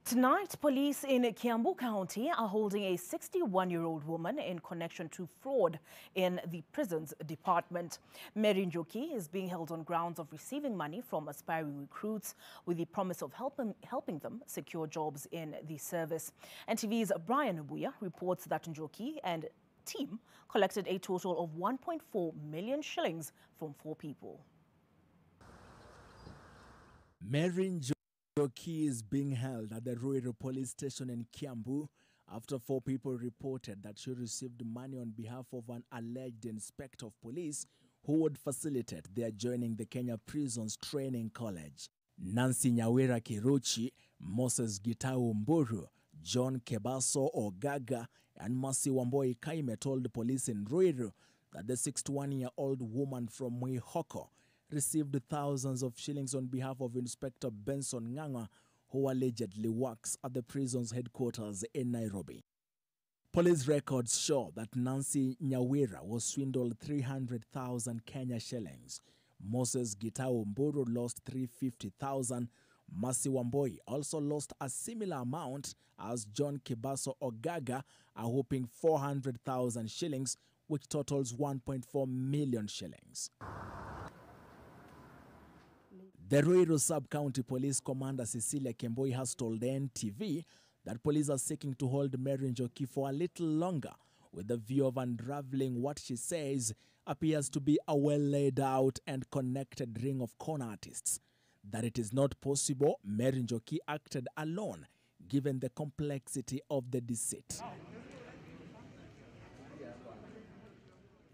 Tonight, police in Kiambu County are holding a 61-year-old woman in connection to fraud in the prisons department. Mary Njoki is being held on grounds of receiving money from aspiring recruits with the promise of helping them secure jobs in the service. NTV's Brian Abuya reports that Njoki and team collected a total of 1.4 million shillings from 4 people. Mary Njoki is being held at the Ruiru police station in Kiambu after 4 people reported that she received money on behalf of an alleged inspector of police who would facilitate their joining the Kenya Prisons Training College. Nancy Nyawira Kiruchi, Moses Gitau Mburu, John Kebaso Ogaga, and Masi Wamboi Kaime told police in Ruiru that the 61-year-old woman from Mwihoko received thousands of shillings on behalf of Inspector Benson Nganga, who allegedly works at the prison's headquarters in Nairobi. Police records show that Nancy Nyawira was swindled 300,000 Kenya shillings. Moses Gitau Mburu lost 350,000. Masi Wamboi also lost a similar amount as John Kibaso Ogaga, a whopping 400,000 shillings, which totals 1.4 million shillings. The Ruiru Sub-County Police Commander Cecilia Kemboi has told the NTV that police are seeking to hold Mary Njoki for a little longer with the view of unraveling what she says appears to be a well-laid-out and connected ring of con artists. That it is not possible Mary Njoki acted alone, given the complexity of the deceit.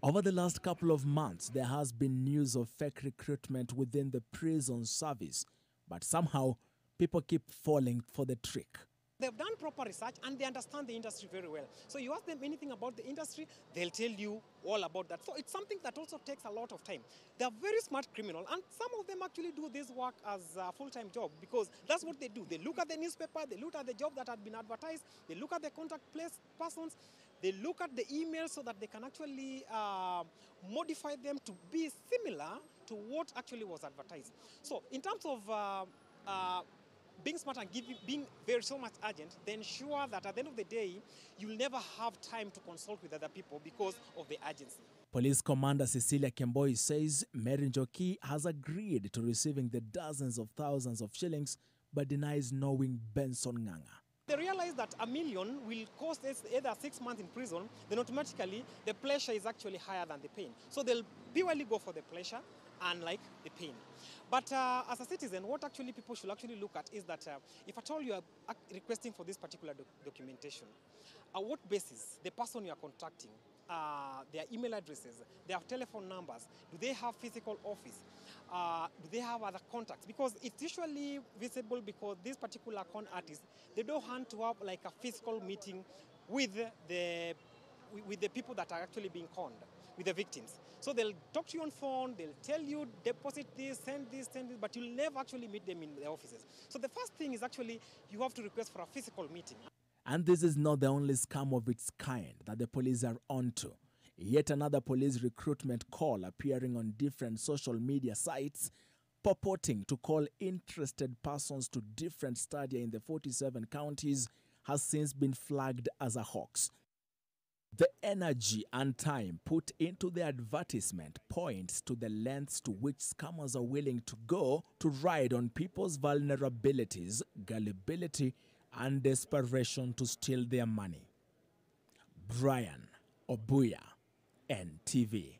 Over the last couple of months, there has been news of fake recruitment within the prison service, but somehow people keep falling for the trick. They've done proper research and they understand the industry very well. So you ask them anything about the industry, they'll tell you all about that. So it's something that also takes a lot of time. They're very smart criminals, and some of them actually do this work as a full-time job because that's what they do. They look at the newspaper, they look at the job that had been advertised, they look at the contact persons, they look at the emails so that they can actually modify them to be similar to what actually was advertised. So in terms of being smart and being so much urgent, they ensure that at the end of the day, you'll never have time to consult with other people because of the urgency. Police Commander Cecilia Kemboi says Mary Njoki has agreed to receiving the dozens of thousands of shillings, but denies knowing Benson Nganga. They realize that $1 million will cost us either 6 months in prison, then automatically the pleasure is actually higher than the pain. So they'll purely go for the pleasure, unlike the pain. But as a citizen, what actually people should actually look at is that if at all you are requesting for this particular documentation, at what basis the person you are contacting, their email addresses, their telephone numbers, do they have physical office? Do they have other contacts? Because it's usually visible because these particular con artists, they don't want to have like a physical meeting with the people that are actually being conned, with the victims. So they'll talk to you on phone, they'll tell you deposit this, send this, but you'll never actually meet them in the offices. So the first thing is actually you have to request for a physical meeting. And this is not the only scam of its kind that the police are onto. Yet another police recruitment call appearing on different social media sites purporting to call interested persons to different stadia in the 47 counties has since been flagged as a hoax. The energy and time put into the advertisement points to the lengths to which scammers are willing to go to ride on people's vulnerabilities, gullibility, and desperation to steal their money. Brian Abuya, NTV.